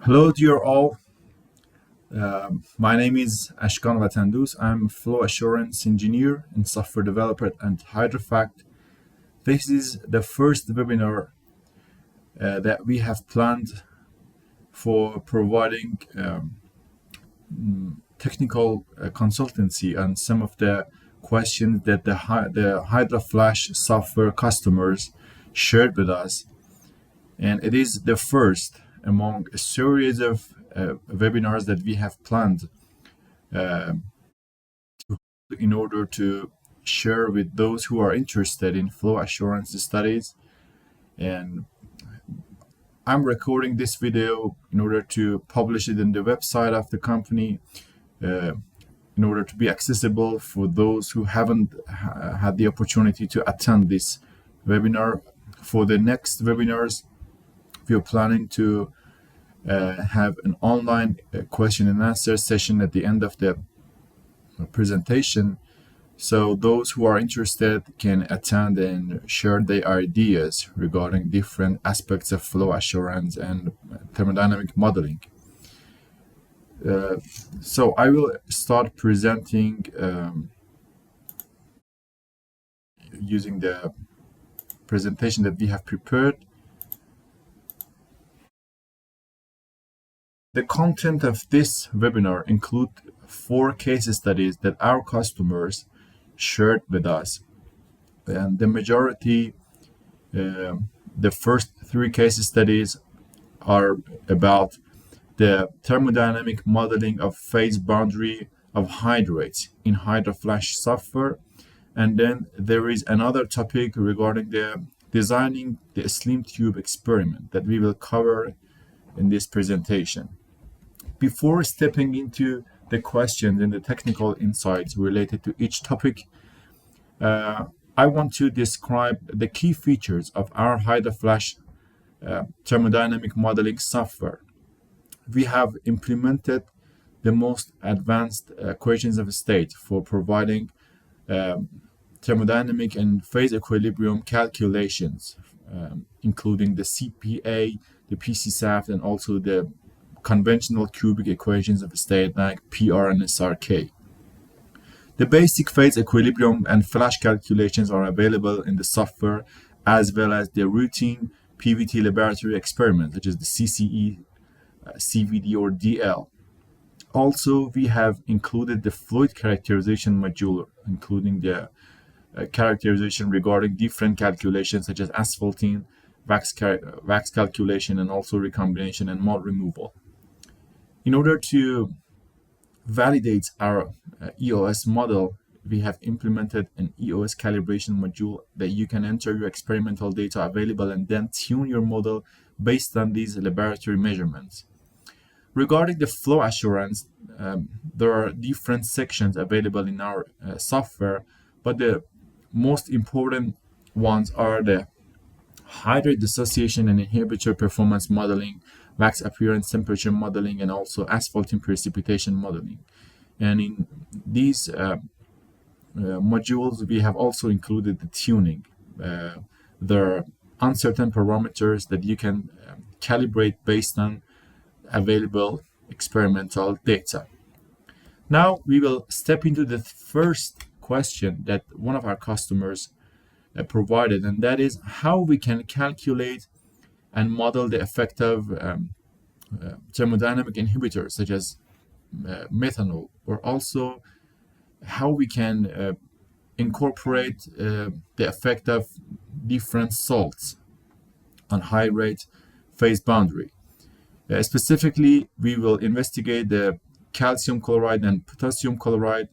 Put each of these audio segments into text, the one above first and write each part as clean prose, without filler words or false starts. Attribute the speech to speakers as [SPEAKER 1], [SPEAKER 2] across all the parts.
[SPEAKER 1] Hello, dear all. My name is Ashkan Vatandus. I'm a flow assurance engineer and software developer at HydraFLASH. This is the first webinar that we have planned for providing technical consultancy on some of the questions that the HydraFLASH software customers shared with us. And it is the first among a series of webinars that we have planned in order to share with those who are interested in flow assurance studies. And I'm recording this video in order to publish it in the website of the company in order to be accessible for those who haven't had the opportunity to attend this webinar. For the next webinars, we are planning to have an online question and answer session at the end of the presentation, so those who are interested can attend and share their ideas regarding different aspects of flow assurance and thermodynamic modeling. So I will start presenting using the presentation that we have prepared. The content of this webinar include 4 case studies that our customers shared with us, and the majority, the first 3 case studies are about the thermodynamic modeling of phase boundary of hydrates in HydraFLASH software, and then there is another topic regarding the designing the slim tube experiment that we will cover in this presentation. Before stepping into the questions and the technical insights related to each topic, I want to describe the key features of our HydraFLASH thermodynamic modeling software. We have implemented the most advanced equations of state for providing thermodynamic and phase equilibrium calculations, including the CPA, the PCSAF, and also the conventional cubic equations of state like PR and SRK. The basic phase equilibrium and flash calculations are available in the software, as well as the routine PVT laboratory experiments, such as the CCE, CVD, or DL. Also, we have included the fluid characterization module, including the characterization regarding different calculations such as asphaltene, wax calculation, and also recombination and mole removal. In order to validate our EOS model, we have implemented an EOS calibration module that you can enter your experimental data available and then tune your model based on these laboratory measurements. Regarding the flow assurance, there are different sections available in our software, but the most important ones are the hydrate dissociation and inhibitor performance modeling, wax appearance temperature modeling, and also asphaltene precipitation modeling. And in these modules, we have also included the tuning. There are uncertain parameters that you can calibrate based on available experimental data. Now we will step into the first question that one of our customers provided, and that is how we can calculate and model the effect of thermodynamic inhibitors such as methanol, or also how we can incorporate the effect of different salts on hydrate phase boundary. Specifically, we will investigate the calcium chloride and potassium chloride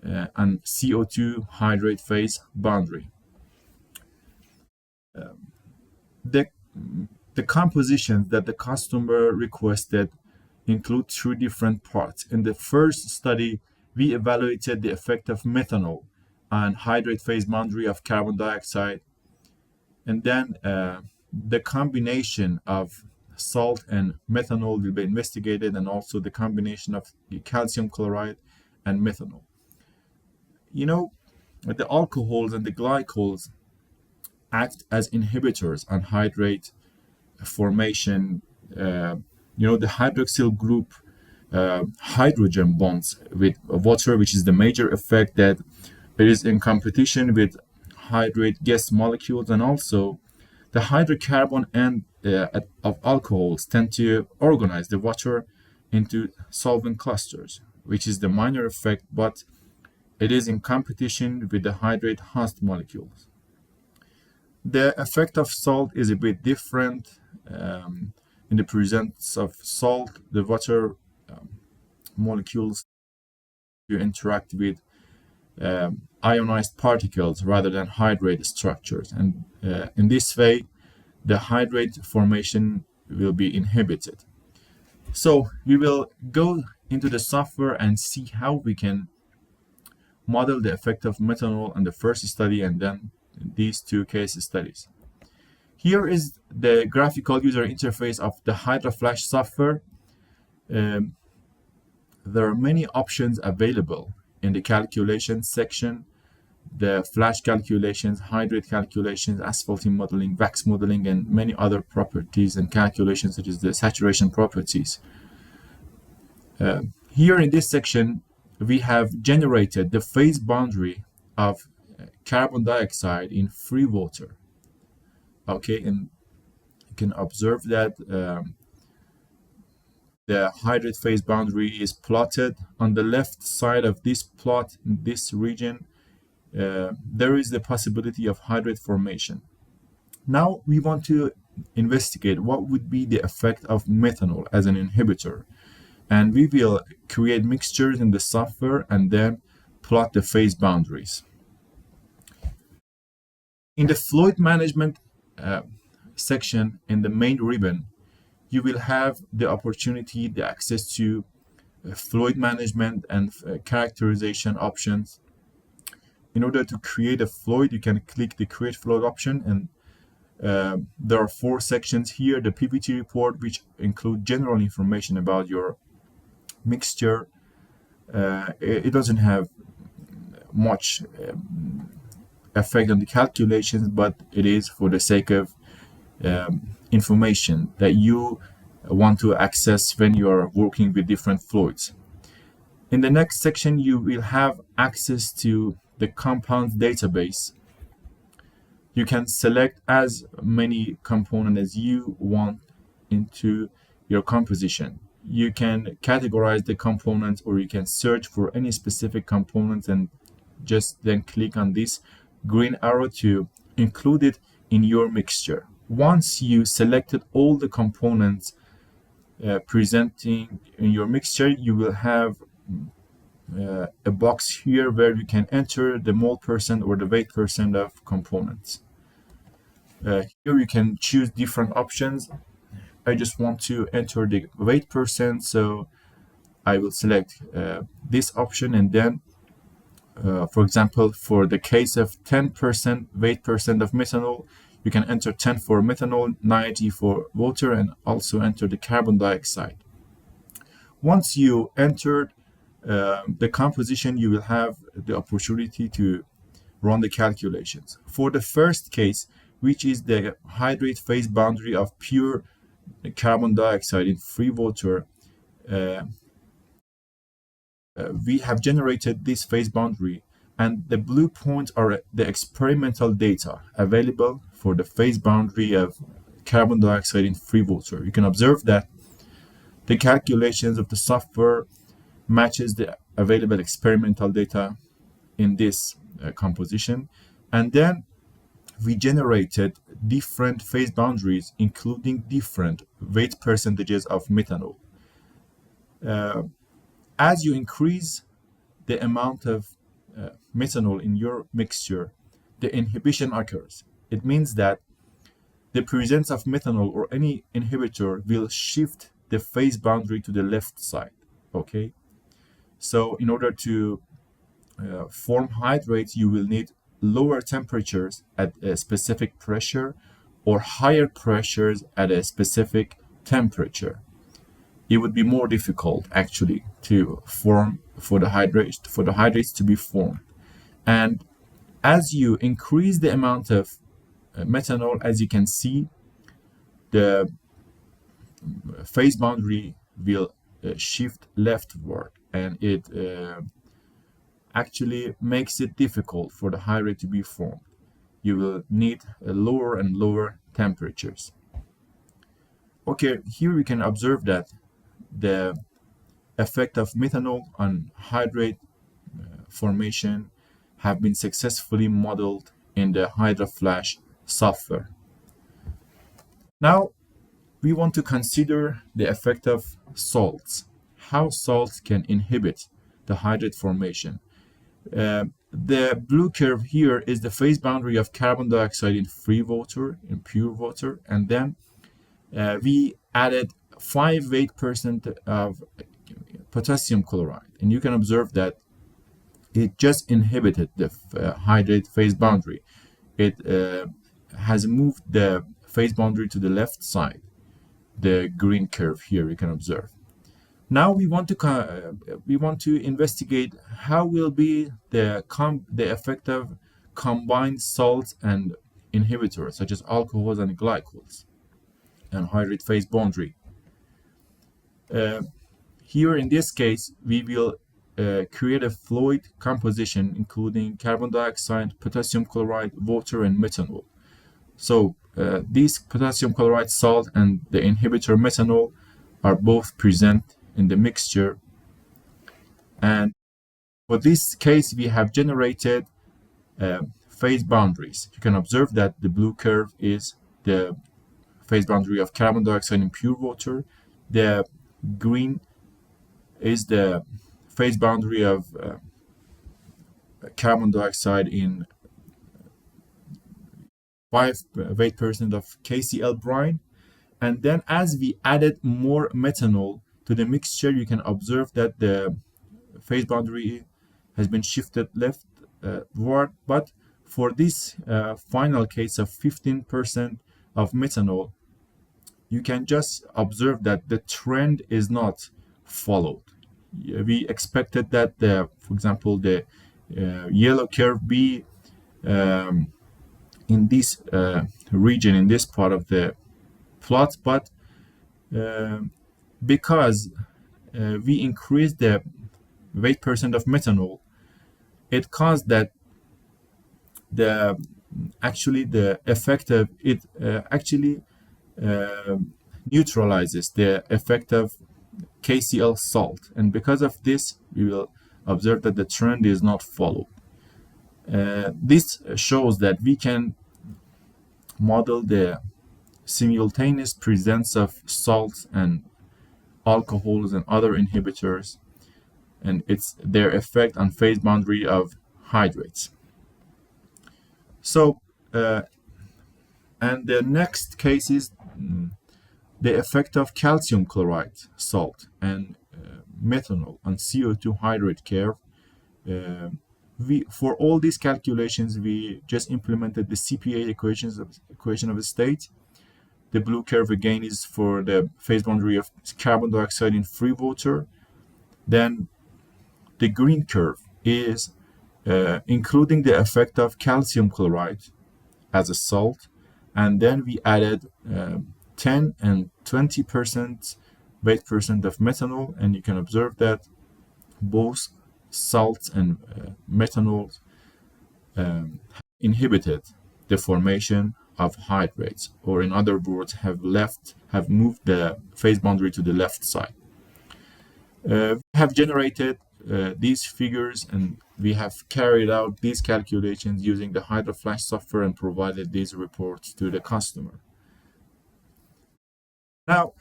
[SPEAKER 1] and CO2 hydrate phase boundary. The compositions that the customer requested include 3 different parts. In the first study, we evaluated the effect of methanol on hydrate phase boundary of carbon dioxide, and then the combination of salt and methanol will be investigated, and also the combination of the calcium chloride and methanol. You know, the alcohols and the glycols act as inhibitors on hydrate formation the hydroxyl group hydrogen bonds with water, which is the major effect, that it is in competition with hydrate gas molecules, and also the hydrocarbon and of alcohols tend to organize the water into solvent clusters, which is the minor effect, but it is in competition with the hydrate host molecules. The effect of salt is a bit different. In the presence of salt, the water molecules to interact with ionized particles rather than hydrate structures, and in this way the hydrate formation will be inhibited. So we will go into the software and see how we can model the effect of methanol in the first study and then these two case studies. Here is the graphical user interface of the HydraFLASH software. There are many options available in the calculation section: the flash calculations, hydrate calculations, asphalting modeling, wax modeling, and many other properties and calculations such as the saturation properties. Here in this section, we have generated the phase boundary of carbon dioxide in free water. Okay, and you can observe that the hydrate phase boundary is plotted on the left side of this plot. In this region, there is the possibility of hydrate formation. Now we want to investigate what would be the effect of methanol as an inhibitor, and we will create mixtures in the software and then plot the phase boundaries. In the fluid management section in the main ribbon, you will have the opportunity, the access to fluid management and characterization options. In order to create a fluid, you can click the create fluid option, and there are 4 sections here: the PPT report, which include general information about your mixture. It doesn't have much effect on the calculations, but it is for the sake of information that you want to access when you are working with different fluids. In the next section, you will have access to the compounds database. You can select as many components as you want into your composition. You can categorize the components, or you can search for any specific components and just then click on this green arrow to include it in your mixture. Once you selected all the components presenting in your mixture, you will have a box here where you can enter the mole percent or the weight percent of components. Here you can choose different options. I just want to enter the weight percent, so I will select this option, and then for example, for the case of 10% weight percent of methanol, you can enter 10 for methanol, 90 for water, and also enter the carbon dioxide. Once you entered the composition, you will have the opportunity to run the calculations. For the first case, which is the hydrate phase boundary of pure carbon dioxide in free water, we have generated this phase boundary, and the blue points are the experimental data available for the phase boundary of carbon dioxide in free water. You can observe that the calculations of the software matches the available experimental data in this composition, and then we generated different phase boundaries including different weight percentages of methanol. As you increase the amount of methanol in your mixture, the inhibition occurs. It means that the presence of methanol or any inhibitor will shift the phase boundary to the left side. Okay, so in order to form hydrates, you will need lower temperatures at a specific pressure or higher pressures at a specific temperature. It would be more difficult actually to form for the hydrates to be formed. And as you increase the amount of methanol, as you can see, the phase boundary will shift leftward, and it actually makes it difficult for the hydrate to be formed. You will need lower and lower temperatures. Okay, here we can observe that the effect of methanol on hydrate formation have been successfully modeled in the HydraFLASH software. Now, we want to consider the effect of salts, how salts can inhibit the hydrate formation. The blue curve here is the phase boundary of carbon dioxide in free water, in pure water, and then we added 5% of potassium chloride, and you can observe that it just inhibited the hydrate phase boundary. It has moved the phase boundary to the left side, the green curve here you can observe. Now we want to investigate how will be the effect of combined salts and inhibitors such as alcohols and glycols and hydrate phase boundary. Here in this case we will create a fluid composition including carbon dioxide, potassium chloride, water, and methanol. So these potassium chloride salt and the inhibitor methanol are both present in the mixture, and for this case we have generated phase boundaries. You can observe that the blue curve is the phase boundary of carbon dioxide in pure water, the green is the phase boundary of carbon dioxide in 5% of KCl brine, and then as we added more methanol to the mixture, you can observe that the phase boundary has been shifted leftward. But for this final case of 15% of methanol, you can just observe that the trend is not followed. We expected that for example, the yellow curve be in this region, in this part of the plot, but because we increased the weight percent of methanol, it caused that the effect of it neutralizes the effect of KCl salt, and because of this we will observe that the trend is not followed. This shows that we can model the simultaneous presence of salts and alcohols and other inhibitors, and it's their effect on phase boundary of hydrates. So and the next case is the effect of calcium chloride salt and methanol on CO2 hydrate curve. For all these calculations we just implemented the CPA equation of a state. The blue curve again is for the phase boundary of carbon dioxide in free water. Then the green curve is including the effect of calcium chloride as a salt, and then we added 10 and 20% weight percent of methanol, and you can observe that both salts and methanol inhibited the formation of hydrates, or in other words have moved the phase boundary to the left side. We have generated these figures, and we have carried out these calculations using the HydraFLASH software and provided these reports to the customer. Now,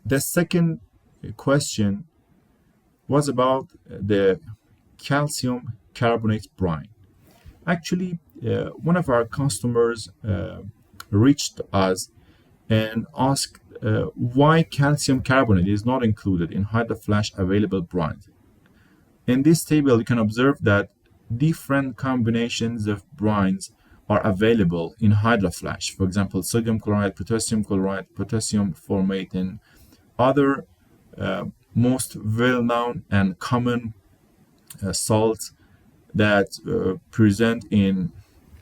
[SPEAKER 1] the second question was about the calcium carbonate brine. Actually, one of our customers reached us and asked why calcium carbonate is not included in HydraFLASH available brines. In this table, you can observe that different combinations of brines are available in HydraFLASH. For example, sodium chloride, potassium formate, and other most well-known and common salts that present in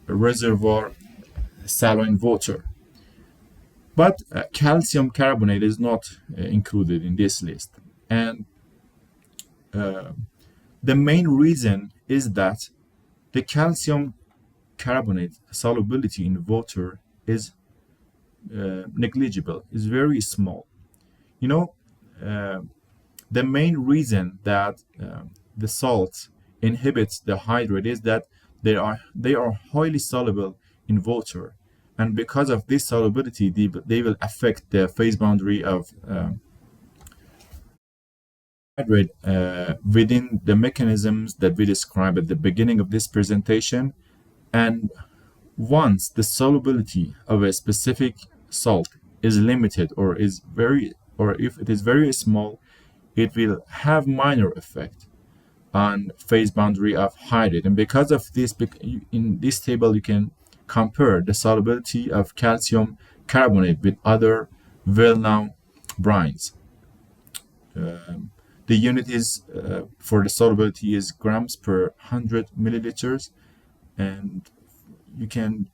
[SPEAKER 1] reservoir saline water. But calcium carbonate is not included in this list. And the main reason is that the calcium carbonate solubility in water is negligible, is very small. You know, uh, the main reason that the salts inhibit the hydrate is that they are highly soluble in water, and because of this solubility, they will affect the phase boundary of hydrate within the mechanisms that we described at the beginning of this presentation. And once the solubility of a specific salt is limited or if it is very small, it will have minor effect on phase boundary of hydrate. And because of this, in this table you can compare the solubility of calcium carbonate with other well-known brines. The unit is for the solubility is grams per 100 milliliters, and you can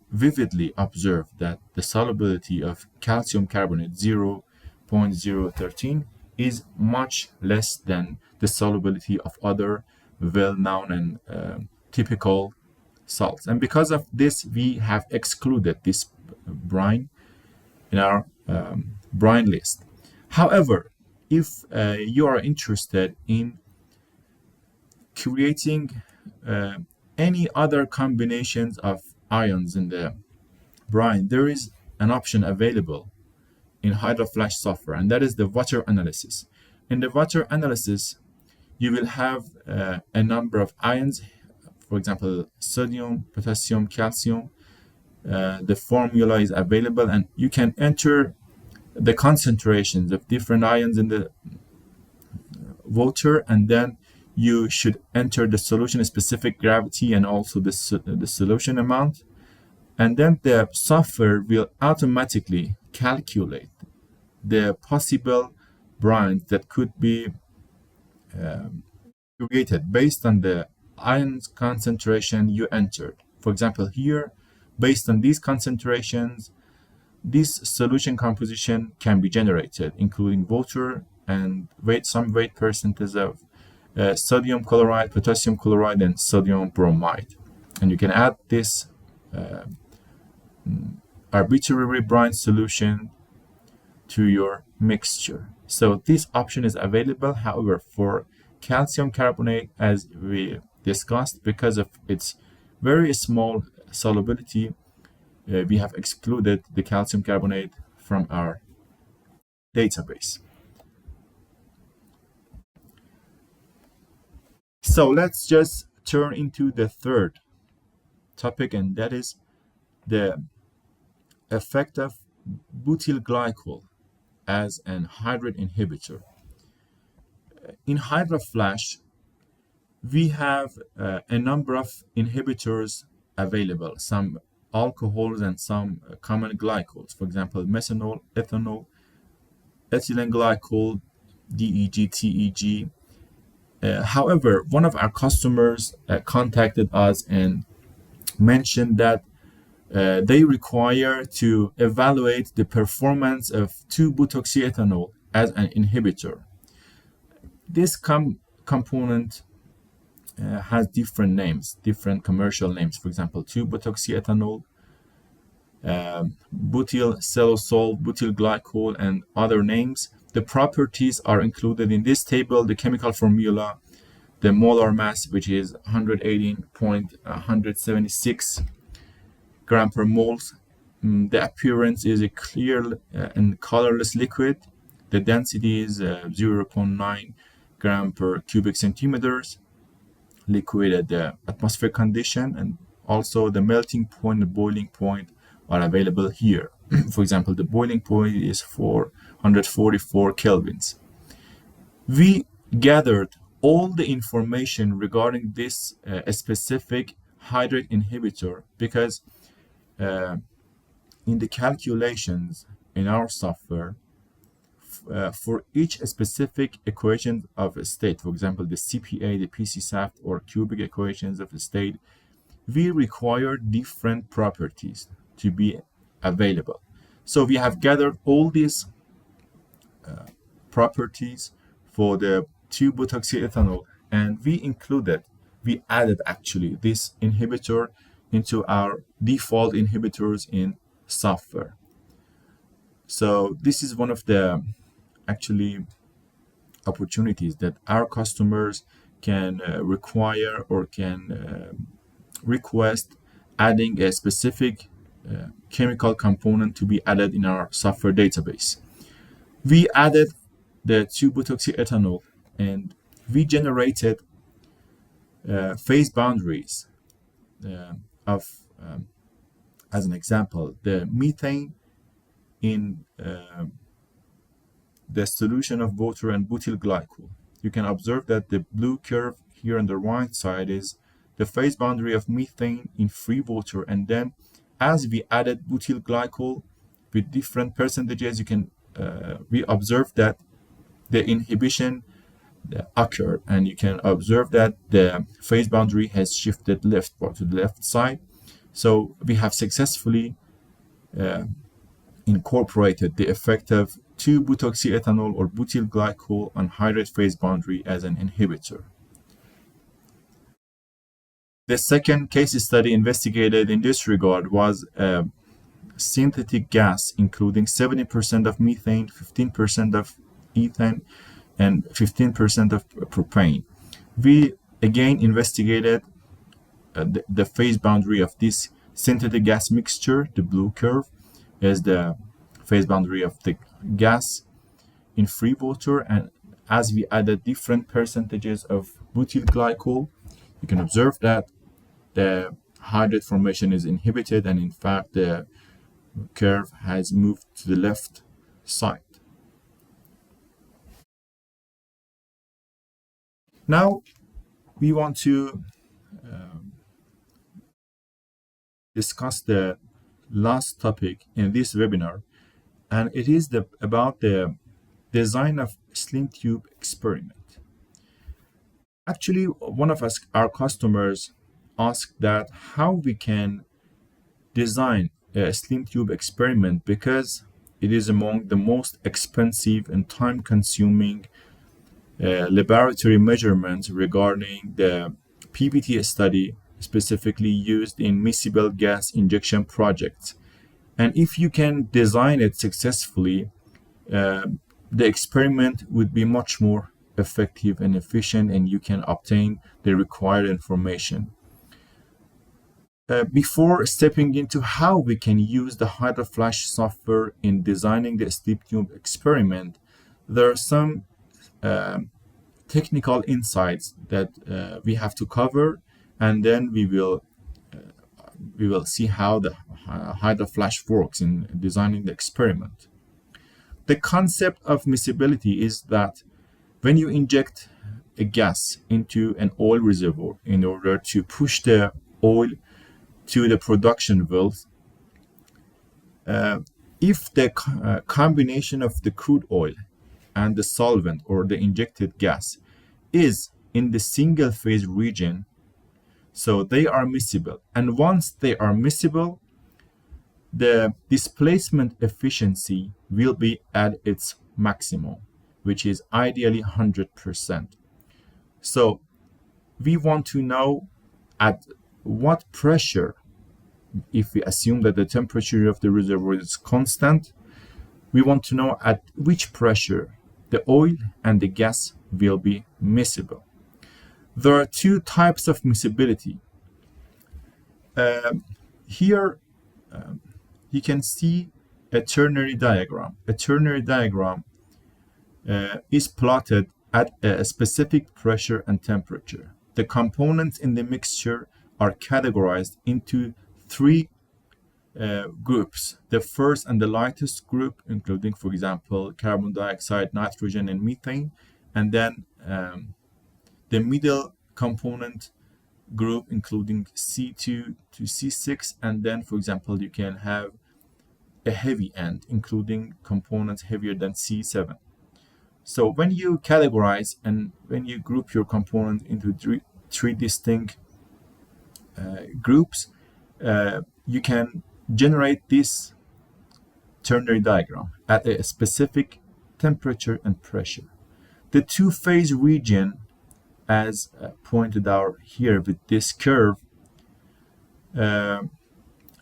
[SPEAKER 1] vividly observe that the solubility of calcium carbonate 0.013 is much less than the solubility of other well-known and typical salts. And because of this, we have excluded this brine in our brine list. However, if you are interested in creating any other combinations of ions in the brine, there is an option available in HydraFLASH software, and that is the water analysis. In the water analysis, you will have a number of ions, for example, sodium, potassium, calcium. The formula is available, and you can enter the concentrations of different ions in the water, and then you should enter the solution specific gravity and also the solution amount, and then the software will automatically calculate the possible brines that could be created based on the ion concentration you entered. For example, here, based on these concentrations, this solution composition can be generated, including water and some weight percentage of sodium chloride, potassium chloride, and sodium bromide. And you can add this arbitrary brine solution to your mixture. So this option is available. However, for calcium carbonate, as we discussed, because of its very small solubility, we have excluded the calcium carbonate from our database. So let's just turn into the third topic, and that is the effect of butyl glycol as an hydrate inhibitor. In HydraFLASH, we have a number of inhibitors available, some alcohols and some common glycols, for example, methanol, ethanol, ethylene glycol, DEG, TEG. However, one of our customers contacted us and mentioned that they require to evaluate the performance of 2-butoxyethanol as an inhibitor. This component has different names, different commercial names. For example, 2-butoxyethanol, butyl cellosol, butyl glycol, and other names. The properties are included in this table, the chemical formula, the molar mass, which is 118.176 gram per mole. The appearance is a clear and colorless liquid. The density is 0.9 gram per cubic centimeters. Liquid at the atmospheric condition, and also the melting point and boiling point are available here. For example, the boiling point is 444 kelvins. We gathered all the information regarding this specific hydrate inhibitor because in the calculations in our software, for each specific equation of a state, for example, the CPA, the PC-SAFT, or cubic equations of a state, we require different properties to be available. So we have gathered all these properties for the 2-butoxyethanol, and we added actually this inhibitor into our default inhibitors in software. So this is one of the actually opportunities that our customers can require or can request adding a specific chemical component to be added in our software database. We added the 2-butoxyethanol and we generated phase boundaries of, as an example, the methane in the solution of water and butyl glycol. You can observe that the blue curve here on the right side is the phase boundary of methane in free water, and then as we added butyl glycol with different percentages, we observe that the inhibition occurred, and you can observe that the phase boundary has shifted leftward to the left side. So we have successfully incorporated the effect of 2-butoxyethanol or butyl glycol on hydrate phase boundary as an inhibitor. The second case study investigated in this regard was a synthetic gas including 70% of methane, 15% of ethane, and 15% of propane. We again investigated the phase boundary of this synthetic gas mixture. The blue curve is the phase boundary of the gas in free water, and as we added different percentages of butyl glycol, you can observe that the hydrate formation is inhibited, and in fact the curve has moved to the left side. Now we want to discuss the last topic in this webinar, and it is about the design of slim tube experiment. Actually, one of our customers asked that how we can design a slim tube experiment, because it is among the most expensive and time-consuming laboratory measurements regarding the PBT study specifically used in miscible gas injection projects. And if you can design it successfully, the experiment would be much more effective and efficient, and you can obtain the required information. Before stepping into how we can use the HydraFLASH software in designing the slim tube experiment, there are some technical insights that we have to cover, and then we will see how the HydraFLASH works in designing the experiment. The concept of miscibility is that when you inject a gas into an oil reservoir in order to push the oil to the production valve, if the combination of the crude oil and the solvent or the injected gas is in the single phase region, so they are miscible. And once they are miscible, the displacement efficiency will be at its maximum, which is ideally 100%. So we want to know at what pressure, if we assume that the temperature of the reservoir is constant, we want to know at which pressure the oil and the gas will be miscible. There are two types of miscibility. Here you can see a ternary diagram. A ternary diagram is plotted at a specific pressure and temperature. The components in the mixture are categorized into three groups. The first and the lightest group, including, for example, carbon dioxide, nitrogen, and methane, and then the middle component group, including C2 to C6, and then, for example, you can have a heavy end, including components heavier than C7. So when you categorize and when you group your component into three distinct groups, you can generate this ternary diagram at a specific temperature and pressure. The two-phase region, as pointed out here with this curve,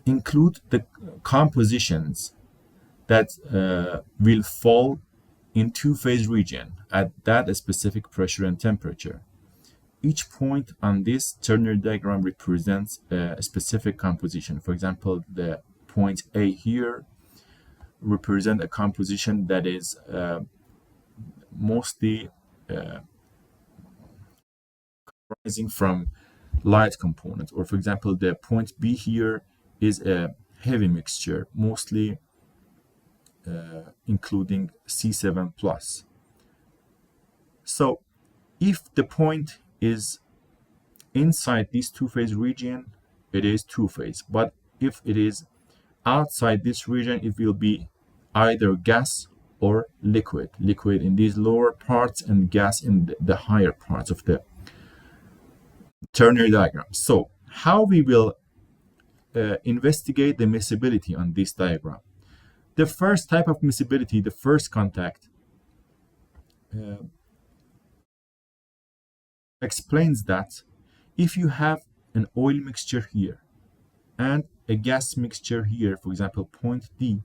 [SPEAKER 1] include the compositions that will fall in two-phase region at that specific pressure and temperature. Each point on this ternary diagram represents a specific composition. For example, the point A here represent a composition that is mostly arising from light components. Or for example, the point B here is a heavy mixture, mostly including C7+. So if the point is inside this two-phase region, it is two-phase. But if it is outside this region, it will be either gas or liquid. Liquid in these lower parts and gas in the higher parts of the ternary diagram. So how we will investigate the miscibility on this diagram? The first type of miscibility, the first contact, explains that if you have an oil mixture here and a gas mixture here, for example, point D,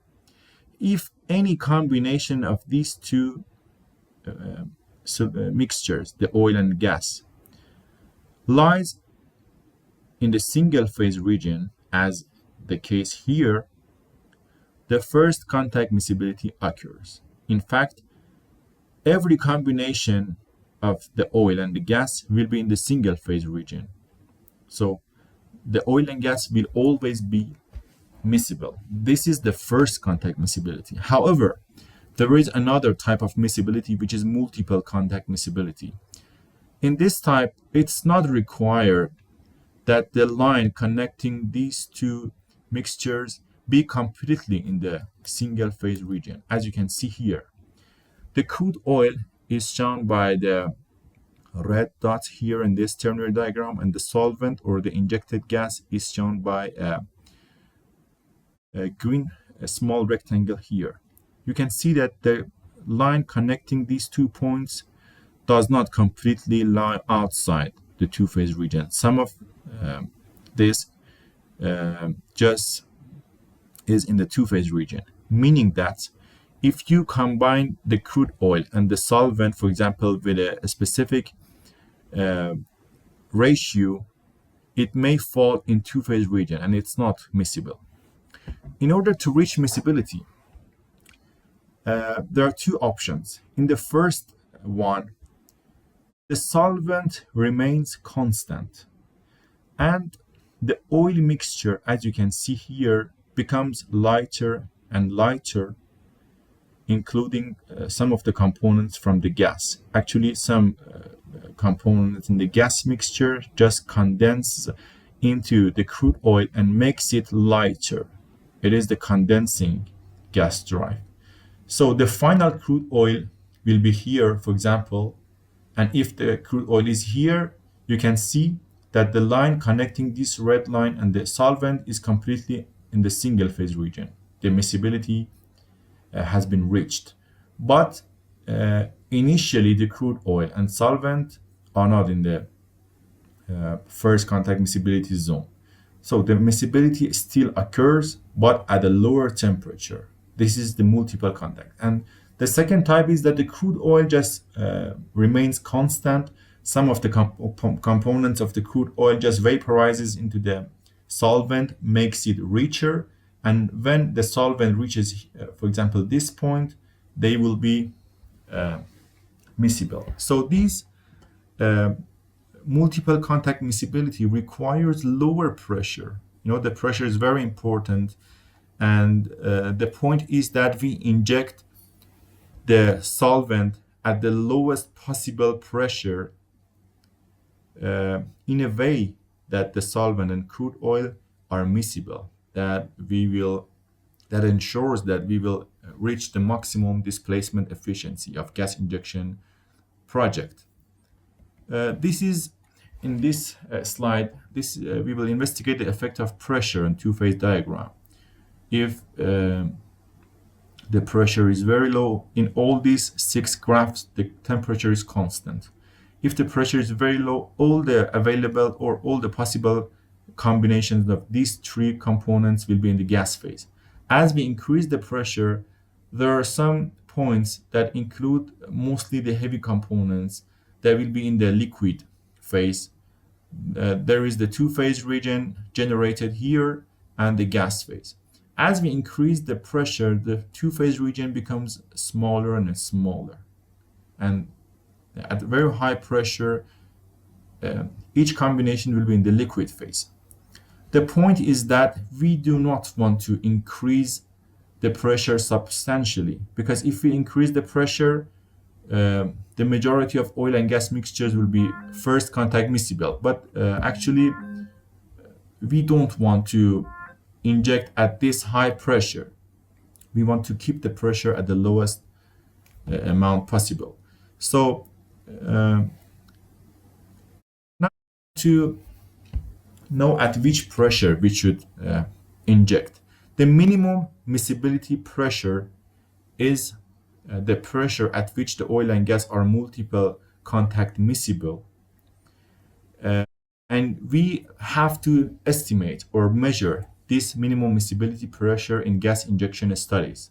[SPEAKER 1] if any combination of these two mixtures, the oil and gas, lies in the single phase region, as the case here, the first contact miscibility occurs. In fact, every combination of the oil and the gas will be in the single phase region. So the oil and gas will always be miscible. This is the first contact miscibility. However, there is another type of miscibility, which is multiple contact miscibility. In this type, it's not required that the line connecting these two mixtures be completely in the single phase region. As you can see here, the crude oil is shown by the red dot here in this ternary diagram, and the solvent or the injected gas is shown by a green, a small rectangle here. You can see that the line connecting these 2 points does not completely lie outside the two-phase region. Some of this just is in the two-phase region, meaning that if you combine the crude oil and the solvent, for example, with a specific ratio, it may fall in two-phase region and it's not miscible. In order to reach miscibility, there are two options. In the first one, the solvent remains constant and the oil mixture, as you can see here, becomes lighter and lighter, including some of the components from the gas. Actually, some components in the gas mixture just condense into the crude oil and makes it lighter. It is the condensing gas drive. So the final crude oil will be here, for example, and if the crude oil is here, you can see that the line connecting this red line and the solvent is completely in the single phase region. The miscibility has been reached. But initially, the crude oil and solvent are not in the first contact miscibility zone. So the miscibility still occurs, but at a lower temperature. This is the multiple contact. And the second type is that the crude oil just remains constant. Some of the components of the crude oil just vaporizes into the solvent, makes it richer. And when the solvent reaches, for example, this point, they will be miscible. So these multiple contact miscibility requires lower pressure. You know, the pressure is very important. And the point is that we inject the solvent at the lowest possible pressure in a way that the solvent and crude oil are miscible, that ensures that we will reach the maximum displacement efficiency of gas injection project. This is in this slide. We will investigate the effect of pressure in two-phase diagram. If the pressure is very low. In all these 6 graphs, the temperature is constant. If the pressure is very low, all the available or all the possible combinations of these 3 components will be in the gas phase. As we increase the pressure, there are some points that include mostly the heavy components that will be in the liquid phase. There is the 2-phase region generated here and the gas phase. As we increase the pressure, the 2-phase region becomes smaller and smaller. And at very high pressure, each combination will be in the liquid phase. The point is that we do not want to increase the pressure substantially, because if we increase the pressure, the majority of oil and gas mixtures will be first contact miscible. But actually, we don't want to inject at this high pressure. We want to keep the pressure at the lowest amount possible. So now to know at which pressure we should inject. The minimum miscibility pressure is the pressure at which the oil and gas are multiple contact miscible. And we have to estimate or measure this minimum miscibility pressure in gas injection studies.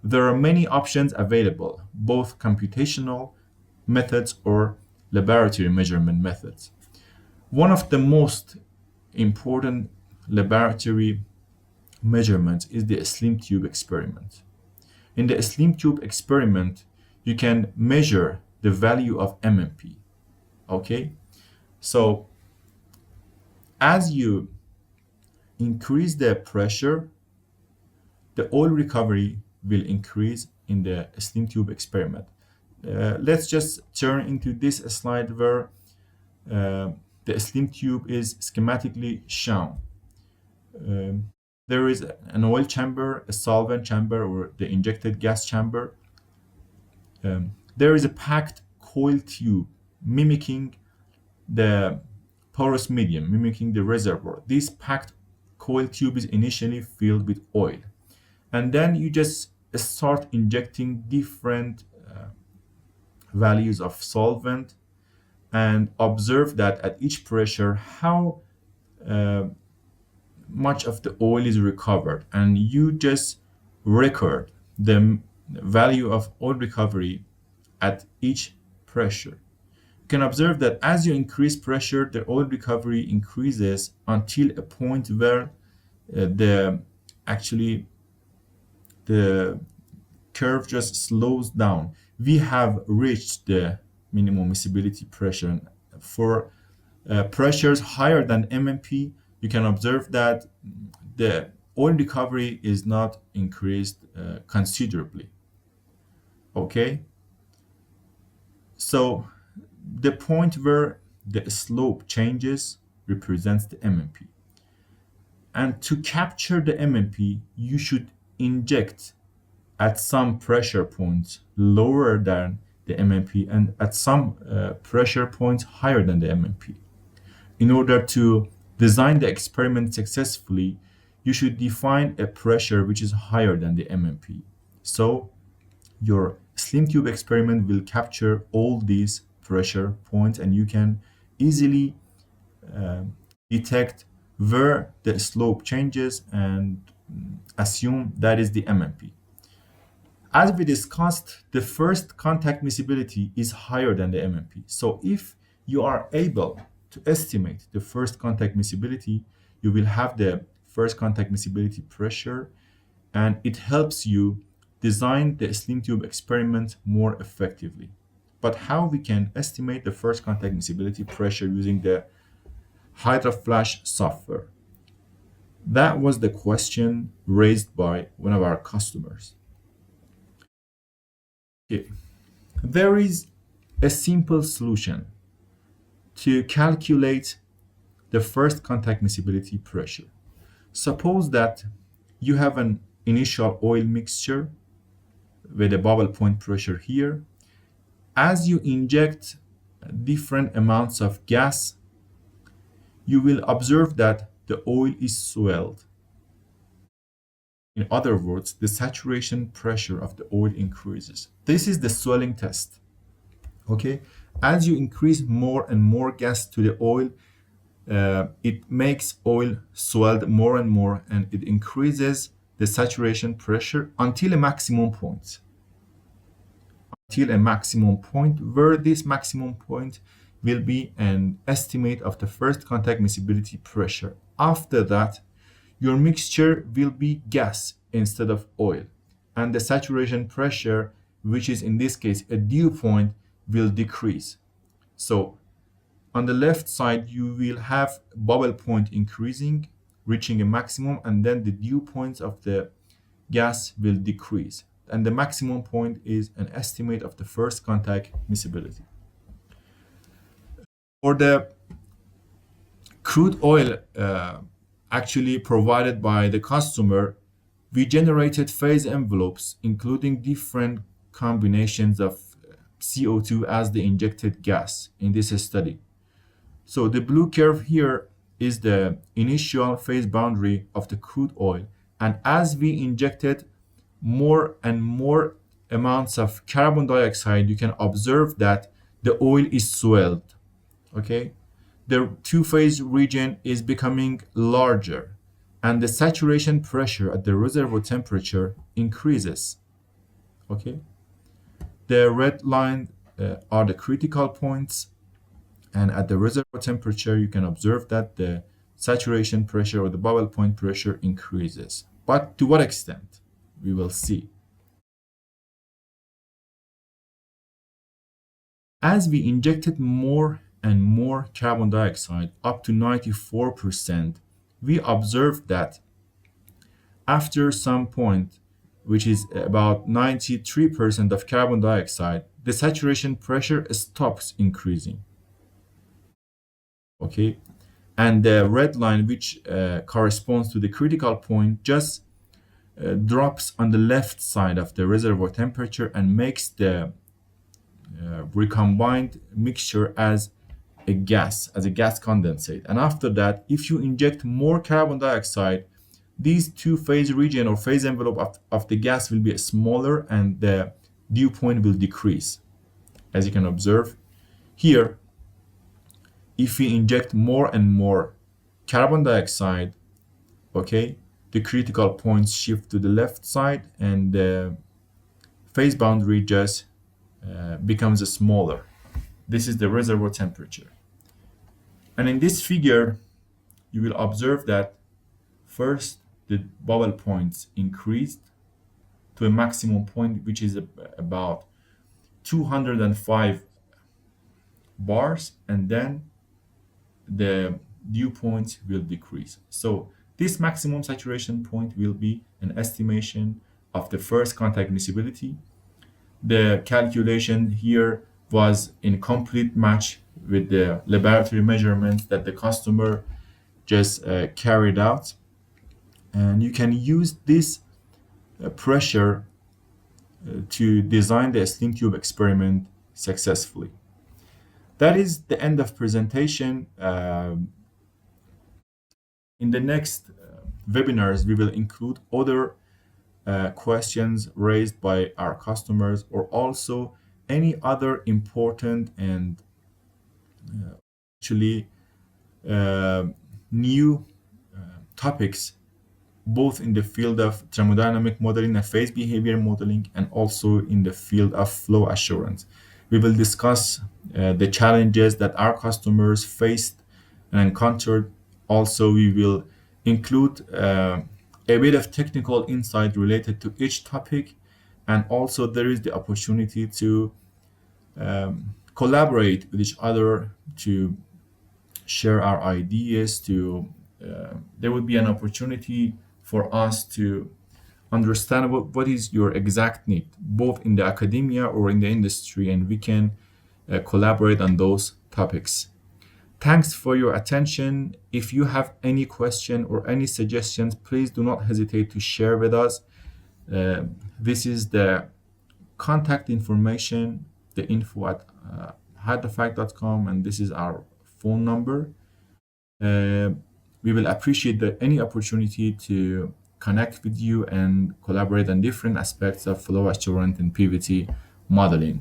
[SPEAKER 1] There are many options available, both computational methods or laboratory measurement methods. One of the most important laboratory measurements is the slim tube experiment. In the slim tube experiment, you can measure the value of MMP. Okay? So as you increase the pressure, the oil recovery will increase in the slim tube experiment. Let's just turn into this slide where the slim tube is schematically shown. There is an oil chamber, a solvent chamber, or the injected gas chamber. There is a packed coil tube mimicking the porous medium, mimicking the reservoir. This packed coil tube is initially filled with oil, and then you just start injecting different values of solvent and observe that at each pressure how much of the oil is recovered, and you just record the value of oil recovery at each pressure. You can observe that as you increase pressure, the oil recovery increases until a point where the curve just slows down. We have reached the minimum miscibility pressure. For pressures higher than MMP, you can observe that the oil recovery is not increased considerably. Okay? So the point where the slope changes represents the MMP. And to capture the MMP, you should inject at some pressure points lower than the MMP and at some pressure points higher than the MMP. In order to design the experiment successfully, you should define a pressure which is higher than the MMP. So your slim tube experiment will capture all these pressure points, and you can easily detect where the slope changes and assume that is the MMP. As we discussed, the first contact miscibility is higher than the MMP. So if you are able to estimate the first contact miscibility, you will have the first contact miscibility pressure, and it helps you design the slim tube experiment more effectively. But how we can estimate the first contact miscibility pressure using the HydraFLASH software? That was the question raised by one of our customers. Okay. There is a simple solution to calculate the first contact miscibility pressure. Suppose that you have an initial oil mixture with a bubble point pressure here. As you inject different amounts of gas, you will observe that the oil is swelled. In other words, the saturation pressure of the oil increases. This is the swelling test. Okay, as you increase more and more gas to the oil, it makes oil swelled more and more, and it increases the saturation pressure until a maximum point. Until a maximum point, where this maximum point will be an estimate of the first contact miscibility pressure. After that, your mixture will be gas instead of oil, and the saturation pressure, which is in this case a dew point, will decrease. So on the left side, you will have bubble point increasing, reaching a maximum, and then the dew points of the gas will decrease. And the maximum point is an estimate of the first contact miscibility. For the crude oil actually provided by the customer, we generated phase envelopes including different combinations of CO2 as the injected gas in this study. So the blue curve here is the initial phase boundary of the crude oil. And as we injected more and more amounts of carbon dioxide, you can observe that the oil is swelled. Okay, the two-phase region is becoming larger, and the saturation pressure at the reservoir temperature increases. Okay, the red line are the critical points, and at the reservoir temperature you can observe that the saturation pressure or the bubble point pressure increases. But to what extent? We will see. As we injected more and more carbon dioxide, up to 94%, we observed that after some point, which is about 93% of carbon dioxide, the saturation pressure stops increasing. Okay, and the red line, which corresponds to the critical point, just drops on the left side of the reservoir temperature and makes the recombined mixture as a gas condensate. And after that, if you inject more carbon dioxide, these two phase region or phase envelope of the gas will be smaller and the dew point will decrease. As you can observe here, if we inject more and more carbon dioxide, okay, the critical points shift to the left side and the phase boundary just becomes smaller. This is the reservoir temperature. And in this figure, you will observe that first the bubble points increased to a maximum point, which is about 205 bars, and then the dew points will decrease. So this maximum saturation point will be an estimation of the first contact miscibility. The calculation here was in complete match with the laboratory measurements that the customer just carried out. And you can use this pressure to design the steam tube experiment successfully. That is the end of presentation. In the next webinars, we will include other questions raised by our customers, or also any other important and actually new topics, both in the field of thermodynamic modeling and phase behavior modeling, and also in the field of flow assurance. We will discuss the challenges that our customers faced and encountered. Also, we will include a bit of technical insight related to each topic, and also there is the opportunity to collaborate with each other to share our ideas. There will be an opportunity for us to understand what is your exact need, both in the academia or in the industry, and we can collaborate on those topics. Thanks for your attention. If you have any question or any suggestions, please do not hesitate to share with us. This is the contact information, the info at HydraFLASH.com, and this is our phone number. We will appreciate any opportunity to connect with you and collaborate on different aspects of flow assurance and PVT modeling.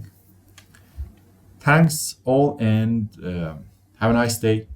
[SPEAKER 1] Thanks all, and have a nice day.